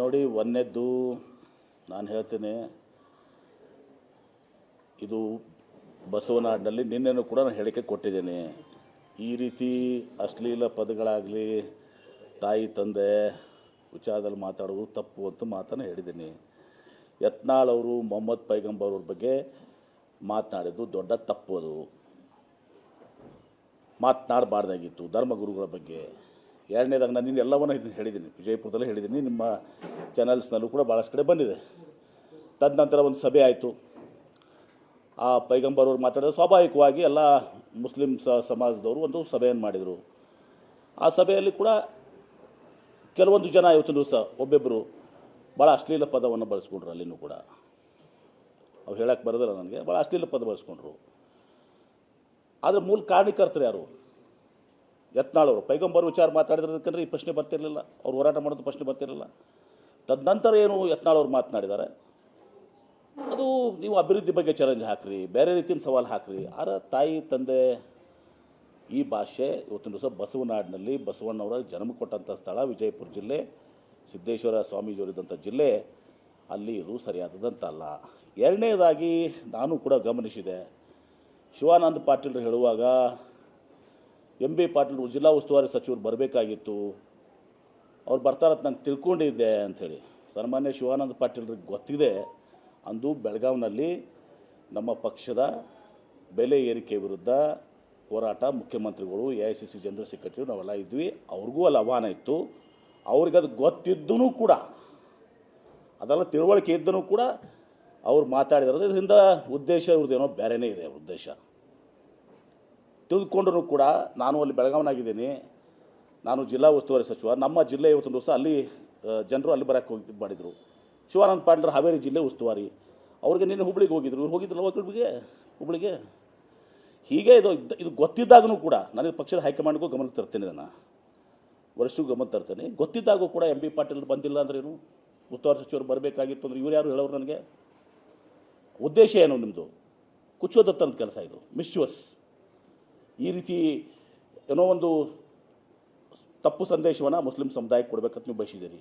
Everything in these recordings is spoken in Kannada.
ನೋಡಿ, ಒಂದನೇದ್ದು ನಾನು ಹೇಳ್ತೇನೆ, ಇದು ಬಸವನಾಡಿನಲ್ಲಿ ನಿನ್ನೆನೂ ಕೂಡ ನಾನು ಹೇಳಿಕೆ ಕೊಟ್ಟಿದ್ದೇನೆ. ಈ ರೀತಿ ಅಶ್ಲೀಲ ಪದಗಳಾಗಲಿ ತಾಯಿ ತಂದೆ ವಿಚಾರದಲ್ಲಿ ಮಾತಾಡುವುದು ತಪ್ಪು ಅಂತ ಮಾತನ್ನು ಹೇಳಿದ್ದೀನಿ. ಯತ್ನಾಳ್ ಅವರು ಮೊಹಮ್ಮದ್ ಪೈಗಂಬರ್ ಅವ್ರ ಬಗ್ಗೆ ಮಾತನಾಡಿದ್ದು ದೊಡ್ಡ ತಪ್ಪು. ಅದು ಮಾತನಾಡಬಾರ್ದಾಗಿತ್ತು ಧರ್ಮಗುರುಗಳ ಬಗ್ಗೆ. ಎರಡನೇದಾಗಿ ನಾನು ನಿನ್ನ ಎಲ್ಲವನ್ನ ಹೇಳಿದ್ದೀನಿ, ವಿಜಯಪುರದಲ್ಲೇ ಹೇಳಿದ್ದೀನಿ, ನಿಮ್ಮ ಚಾನಲ್ಸ್ನಲ್ಲೂ ಕೂಡ ಭಾಳಷ್ಟು ಕಡೆ ಬಂದಿದೆ. ತದನಂತರ ಒಂದು ಸಭೆ ಆಯಿತು. ಆ ಪೈಗಂಬರ್ ಅವರು ಮಾತಾಡಿದ್ರೆ ಸ್ವಾಭಾವಿಕವಾಗಿ ಎಲ್ಲ ಮುಸ್ಲಿಂ ಸಮಾಜದವರು ಒಂದು ಸಭೆಯನ್ನು ಮಾಡಿದರು. ಆ ಸಭೆಯಲ್ಲಿ ಕೂಡ ಕೆಲವೊಂದು ಜನ ಇವತ್ತಿನ ದಿವಸ ಒಬ್ಬೊಬ್ಬರು ಭಾಳ ಅಶ್ಲೀಲ ಪದವನ್ನು ಬಳಸ್ಕೊಂಡ್ರು. ಅಲ್ಲಿನೂ ಕೂಡ ಅವ್ರು ಹೇಳಕ್ಕೆ ಬರೋದಿಲ್ಲ ನನಗೆ, ಭಾಳ ಅಶ್ಲೀಲ ಪದ ಬಳಸ್ಕೊಂಡ್ರು. ಆದರೆ ಮೂಲ ಕಾರಣಕರ್ತರು ಯಾರು? ಯತ್ನಾಳ್ ಅವರು. ಪೈಗಂಬರ್ ವಿಚಾರ ಮಾತಾಡಿದ್ರಕ್ಕಂದ್ರೆ ಈ ಪ್ರಶ್ನೆ ಬರ್ತಿರಲಿಲ್ಲ, ಅವ್ರು ಹೋರಾಟ ಮಾಡೋದು ಪ್ರಶ್ನೆ ಬರ್ತಿರಲಿಲ್ಲ. ತದನಂತರ ಏನು ಯತ್ನಾಳ್ ಅವರು ಮಾತನಾಡಿದ್ದಾರೆ, ಅದು ನೀವು ಅಭಿವೃದ್ಧಿ ಬಗ್ಗೆ ಚಾಲೆಂಜ್ ಹಾಕ್ರಿ, ಬೇರೆ ರೀತಿಯ ಸವಾಲು ಹಾಕ್ರಿ. ಆದರೆ ತಾಯಿ ತಂದೆ ಈ ಭಾಷೆ ಇವತ್ತಿನ ದಿವಸ ಬಸವನಾಡಿನಲ್ಲಿ ಬಸವಣ್ಣವರ ಜನ್ಮ ಕೊಟ್ಟಂಥ ಸ್ಥಳ ವಿಜಯಪುರ ಜಿಲ್ಲೆ, ಸಿದ್ದೇಶ್ವರ ಸ್ವಾಮೀಜಿಯವರಿದ್ದಂಥ ಜಿಲ್ಲೆ, ಅಲ್ಲಿ ಇದು ಸರಿಯಾದದಂತಲ್ಲ. ಎರಡನೇದಾಗಿ ನಾನು ಕೂಡ ಗಮನಿಸಿದೆ, ಶಿವಾನಂದ ಪಾಟೀಲ್ರು ಹೇಳುವಾಗ MB ಪಾಟೀಲ್ ಜಿಲ್ಲಾ ಉಸ್ತುವಾರಿ ಸಚಿವರು ಬರಬೇಕಾಗಿತ್ತು, ಅವ್ರು ಬರ್ತಾರತ್ ನಾನು ತಿಳ್ಕೊಂಡಿದ್ದೆ ಅಂಥೇಳಿ. ಸನ್ಮಾನ್ಯ ಶಿವಾನಂದ ಪಾಟೀಲ್ರಿಗೆ ಗೊತ್ತಿದೆ, ಅಂದು ಬೆಳಗಾವಿನಲ್ಲಿ ನಮ್ಮ ಪಕ್ಷದ ಬೆಲೆ ಏರಿಕೆ ವಿರುದ್ಧ ಹೋರಾಟ ಮುಖ್ಯಮಂತ್ರಿಗಳು, AICC ಜನರಲ್ ಸೆಕ್ರೆಟರಿ ನಾವೆಲ್ಲ ಇದ್ವಿ. ಅವ್ರಿಗೂ ಅಲ್ಲಿ ಆಹ್ವಾನ ಇತ್ತು. ಅವ್ರಿಗೆ ಅದು ಗೊತ್ತಿದ್ದೂ ಕೂಡ, ಅದೆಲ್ಲ ತಿಳುವಳಿಕೆ ಇದ್ದೂ ಕೂಡ ಅವ್ರು ಮಾತಾಡಿರೋದು ಇದರಿಂದ ಉದ್ದೇಶ ಇವ್ರದ್ದೇನೋ ಬೇರೆಯೇ ಇದೆ. ಉದ್ದೇಶ ತಿಳಿದುಕೊಂಡ್ರೂ ಕೂಡ ನಾನು ಅಲ್ಲಿ ಬೆಳಗಾವಿನಾಗಿದ್ದೀನಿ, ನಾನು ಜಿಲ್ಲಾ ಉಸ್ತುವಾರಿ ಸಚಿವ, ನಮ್ಮ ಜಿಲ್ಲೆ ಇವತ್ತಿನ ದಿವಸ ಅಲ್ಲಿ ಜನರು ಅಲ್ಲಿ ಬರೋಕ್ಕೆ ಹೋಗಿ ಮಾಡಿದರು. ಶಿವಾನಂದ ಪಾಟೀಲ್ ಹಾವೇರಿ ಜಿಲ್ಲೆ ಉಸ್ತುವಾರಿ, ಅವ್ರಿಗೆ ನಿನ್ನೆ ಹುಬ್ಳಿಗೆ ಹೋಗಿದ್ರು, ಇವ್ರು ಹೋಗಿದ್ರಲ್ಲ ಹುಬ್ಳಿಗೆ. ಹೀಗೆ ಇದು ಗೊತ್ತಿದ್ದಾಗೂ ಕೂಡ ನಾನು ಪಕ್ಷದ ಹೈಕಮಾಂಡ್ಗೂ ಗಮನಕ್ಕೆ ತರ್ತೇನೆ, ಇದನ್ನು ವರಿಷ್ಠರಿಗೂ ಗಮನ ತರ್ತೇನೆ. ಗೊತ್ತಿದ್ದಾಗೂ ಕೂಡ MB ಪಾಟೀಲ್ ಬಂದಿಲ್ಲ ಅಂದ್ರೇನು, ಉಸ್ತುವಾರಿ ಸಚಿವರು ಬರಬೇಕಾಗಿತ್ತು ಅಂದ್ರೆ ಇವ್ರು ಯಾರು ಹೇಳೋರು ನನಗೆ? ಉದ್ದೇಶ ಏನು ನಿಮ್ಮದು? ಕುಚ್ಚೋದತ್ತಂತ ಕೆಲಸ ಇದು, ಮಿಸ್ಚುವಸ್. ಈ ರೀತಿ ಏನೋ ಒಂದು ತಪ್ಪು ಸಂದೇಶವನ್ನು ಮುಸ್ಲಿಂ ಸಮುದಾಯಕ್ಕೆ ಕೊಡಬೇಕಂತ ನೀವು ಬಯಸಿದ್ದೀರಿ.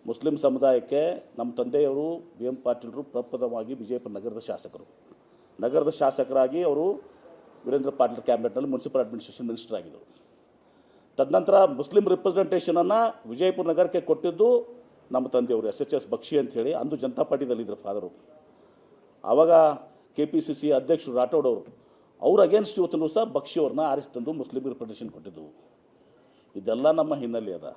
ಮುಸ್ಲಿಂ ಸಮುದಾಯಕ್ಕೆ ನಮ್ಮ ತಂದೆಯವರು BM ಪಾಟೀಲರು ಪ್ರಪ್ರಥಮವಾಗಿ ವಿಜಯಪುರ ನಗರದ ಶಾಸಕರಾಗಿ ಅವರು ವೀರೇಂದ್ರ ಪಾಟೀಲ್ ಕ್ಯಾಬಿನೆಟ್ನಲ್ಲಿ ಮುನ್ಸಿಪಲ್ ಅಡ್ಮಿನಿಸ್ಟ್ರೇಷನ್ ಮಿನಿಸ್ಟರ್ ಆಗಿದ್ದರು. ತದನಂತರ ಮುಸ್ಲಿಂ ರಿಪ್ರೆಸೆಂಟೇಷನನ್ನು ವಿಜಯಪುರ ನಗರಕ್ಕೆ ಕೊಟ್ಟಿದ್ದು ನಮ್ಮ ತಂದೆಯವರು SHS ಬಕ್ಷಿ ಅಂಥೇಳಿ, ಅಂದು ಜನತಾ ಪಾರ್ಟಿದಲ್ಲಿದ್ದರು ಫಾದರು. ಆವಾಗ KPCC ಅಧ್ಯಕ್ಷರು ರಾಠೋಡ್ ಅವರು, ಅವ್ರ ಅಗೇನ್ಸ್ಟ್ ಇವತ್ತಿನ ದಿವಸ ಬಕ್ಷಿ ಅವ್ರನ್ನ ಆರಿಸಿ ತಂದು ಮುಸ್ಲಿಂ ರಿಪ್ರೆಸೆಂಟೇಷನ್ ಕೊಟ್ಟಿದ್ದು. ಇದೆಲ್ಲ ನಮ್ಮ ಹಿನ್ನೆಲೆ ಅದ.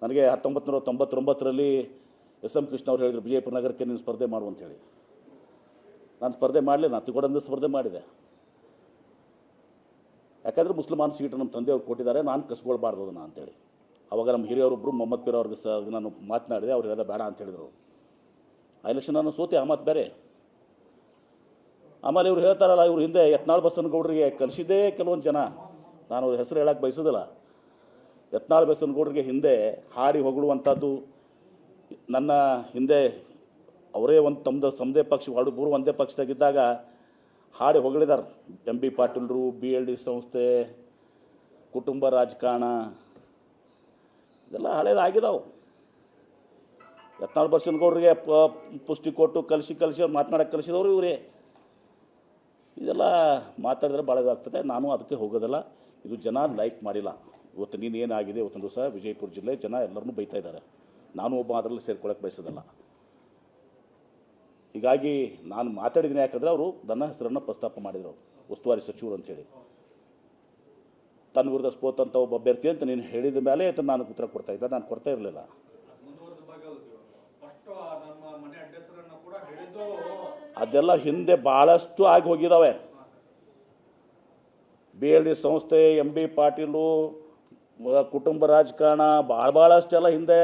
ನನಗೆ 1999ರಲ್ಲಿ SM ಕೃಷ್ಣ ಅವ್ರು ಹೇಳಿದರು, ವಿಜಯಪುರ ನಗರಕ್ಕೆ ನೀನು ಸ್ಪರ್ಧೆ ಮಾಡು ಅಂಥೇಳಿ. ನಾನು ಸ್ಪರ್ಧೆ ಮಾಡಲಿಲ್ಲ, ನಾನು ತಿಗೋಡಂದು ಸ್ಪರ್ಧೆ ಮಾಡಿದೆ. ಯಾಕಂದರೆ ಮುಸ್ಲಿಮಾನ್ ಸೀಟು ನಮ್ಮ ತಂದೆಯವ್ರು ಕೊಟ್ಟಿದ್ದಾರೆ, ನಾನು ಕಸ್ಕೊಳ್ಬಾರ್ದು ಅದನ್ನು ಅಂತೇಳಿ. ಆವಾಗ ನಮ್ಮ ಹಿರಿಯವರೊಬ್ಬರು ಮೊಹಮ್ಮದ್ ಪೀರ್ ಅವ್ರಿಗೆ ನಾನು ಮಾತನಾಡಿದೆ, ಅವ್ರು ಹೇಳಿದ ಬೇಡ ಅಂತ ಹೇಳಿದರು. ಆ ಎಲೆಕ್ಷನ್ ನಾನು ಸೋತೆ, ಆ ಮಾತು ಬೇರೆ. ಆಮೇಲೆ ಇವ್ರು ಹೇಳ್ತಾರಲ್ಲ, ಇವ್ರು ಹಿಂದೆ ಯತ್ನಾಳ್ ಬಸವನಗೌಡರಿಗೆ ಕಲಿಸಿದ್ದೇ ಕೆಲವೊಂದು ಜನ, ನಾನು ಅವ್ರ ಹೆಸರು ಹೇಳಕ್ಕೆ ಬಯಸೋದಿಲ್ಲ. ಯತ್ನಾಳ್ ಬಸವನಗೌಡರಿಗೆ ಹಿಂದೆ ಹಾಡಿ ಹೊಗಳುವಂಥದ್ದು, ನನ್ನ ಹಿಂದೆ ಅವರೇ ಒಂದು ತಮ್ಮದೇ ಪಕ್ಷ ಮೂರು ಒಂದೇ ಪಕ್ಷದಾಗಿದ್ದಾಗ ಹಾಡಿ ಹೊಗಳಿದ್ದಾರೆ. MB ಪಾಟೀಲ್ರು, BLD ಸಂಸ್ಥೆ, ಕುಟುಂಬ ರಾಜಕಾರಣ, ಇದೆಲ್ಲ ಹಳೇದಾಗಿದ್ದಾವೆ. ಯತ್ನಾಳ್ ಬಸವನಗೌಡರಿಗೆ ಪುಷ್ಟಿ ಕೊಟ್ಟು ಕಲಿಸಿ ಮಾತನಾಡಕ್ಕೆ ಕಲಿಸಿದವರು ಇವರೇ. ಇದೆಲ್ಲ ಮಾತಾಡಿದ್ರೆ ಭಾಳ ಇದಾಗ್ತದೆ. ನಾನು ಅದಕ್ಕೆ ಹೋಗೋದಿಲ್ಲ. ಇದು ಜನ ಲೈಕ್ ಮಾಡಿಲ್ಲ. ಇವತ್ತು ನೀನು ಏನಾಗಿದೆ ಇವತ್ತಿನ ದಿವಸ ವಿಜಯಪುರ ಜಿಲ್ಲೆ ಜನ ಎಲ್ಲರನ್ನೂ ಬೈತಾ ಇದ್ದಾರೆ. ನಾನು ಒಬ್ಬ ಅದರಲ್ಲಿ ಸೇರ್ಕೊಳ್ಳೋಕೆ ಬಯಸೋದಿಲ್ಲ. ಹೀಗಾಗಿ ನಾನು ಮಾತಾಡಿದ್ದೀನಿ, ಯಾಕಂದರೆ ಅವರು ನನ್ನ ಹೆಸರನ್ನು ಪ್ರಸ್ತಾಪ ಮಾಡಿದರು, ಉಸ್ತುವಾರಿ ಸಚಿವರು ಅಂಥೇಳಿ. ತನ್ನ ವಿರುದ್ಧ ಸ್ಫೋತ್ ಅಂತ ಒಬ್ಬ ಅಭ್ಯರ್ಥಿ ಅಂತ ನೀನು ಹೇಳಿದ ಮೇಲೆ ನಾನು ಉತ್ತರ ಕೊಡ್ತಾಯಿದ್ದೆ, ನಾನು ಕೊಡ್ತಾ ಇರಲಿಲ್ಲ. ಅದೆಲ್ಲ ಹಿಂದೆ ಭಾಳಷ್ಟು ಆಗಿ ಹೋಗಿದ್ದಾವೆ. BLD ಸಂಸ್ಥೆ, MB ಪಾಟೀಲು, ಕುಟುಂಬ ರಾಜಕಾರಣ, ಭಾಳಷ್ಟೆಲ್ಲ ಹಿಂದೆ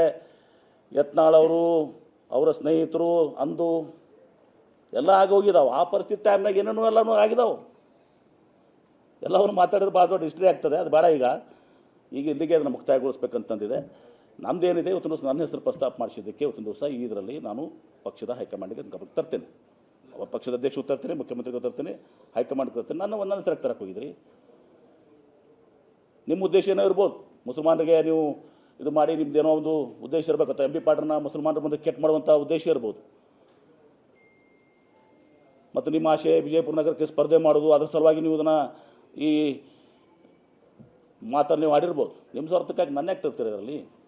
ಯತ್ನಾಳ್ ಅವರು, ಅವರ ಸ್ನೇಹಿತರು ಅಂದು ಎಲ್ಲ ಆಗೋಗಿದ್ದಾವೆ. ಆ ಪರಿಸ್ಥಿತಿ ಟೈಮ್ನಾಗ ಏನೇನೋ ಎಲ್ಲನೂ ಆಗಿದ್ದಾವೆ. ಎಲ್ಲವನ್ನು ಮಾತಾಡಿದ್ರೆ ಭಾಳ ದೊಡ್ಡ ಹಿಸ್ಟ್ರಿ ಆಗ್ತದೆ, ಅದು ಬೇಡ. ಈಗ ಇಲ್ಲಿಗೆ ಅದನ್ನು ಮುಕ್ತಾಯಗೊಳಿಸ್ಬೇಕಂತಂದಿದೆ. ನಮ್ಮದೇನಿದೆ ಇವತ್ತಿನ ದಿವಸ ನನ್ನ ಹೆಸರು ಪ್ರಸ್ತಾಪ ಮಾಡಿಸಿದ್ದಕ್ಕೆ ಇವತ್ತಿನ ದಿವಸ ಇದರಲ್ಲಿ ನಾನು ಪಕ್ಷದ ಹೈಕಮಾಂಡಿಗೆ ಗಮನಕ್ಕೆ ತರ್ತೇನೆ. ಪಕ್ಷದ ಅಧ್ಯಕ್ಷರು ತರ್ತೀನಿ, ಮುಖ್ಯಮಂತ್ರಿಗಳು ತರ್ತೀನಿ, ಹೈಕಮಾಂಡ್ ತರ್ತೀನಿ. ನನ್ನ ಹೆಸರು ತರಕ್ಕೆ ಹೋಗಿದ್ರಿ. ನಿಮ್ಮ ಉದ್ದೇಶ ಏನೋ ಇರ್ಬೋದು, ಮುಸಲ್ಮಾನರಿಗೆ ನೀವು ಇದು ಮಾಡಿ ನಿಮ್ದೇನೋ ಒಂದು ಉದ್ದೇಶ ಇರಬೇಕು, ಅಥವಾ ಎಂ ಬಿ ಪಾಟೀಲ್ನ ಮುಸಲ್ಮಾನರ ಮುಂದೆ ಕೆಟ್ಟ ಮಾಡುವಂಥ ಉದ್ದೇಶ ಇರ್ಬೋದು. ಮತ್ತು ನಿಮ್ಮ ಆಶೆ ವಿಜಯಪುರ ನಗರಕ್ಕೆ ಸ್ಪರ್ಧೆ ಮಾಡೋದು, ಅದರ ಸಲುವಾಗಿ ನೀವು ಇದನ್ನು ಈ ಮಾತನ್ನು ನೀವು ಆಡಿರ್ಬೋದು. ನಿಮ್ಮ ಸ್ವಾರ್ಥಕ್ಕಾಗಿ ನನ್ನ ಯಾಕೆ ತರ್ತೀರ ಇದರಲ್ಲಿ?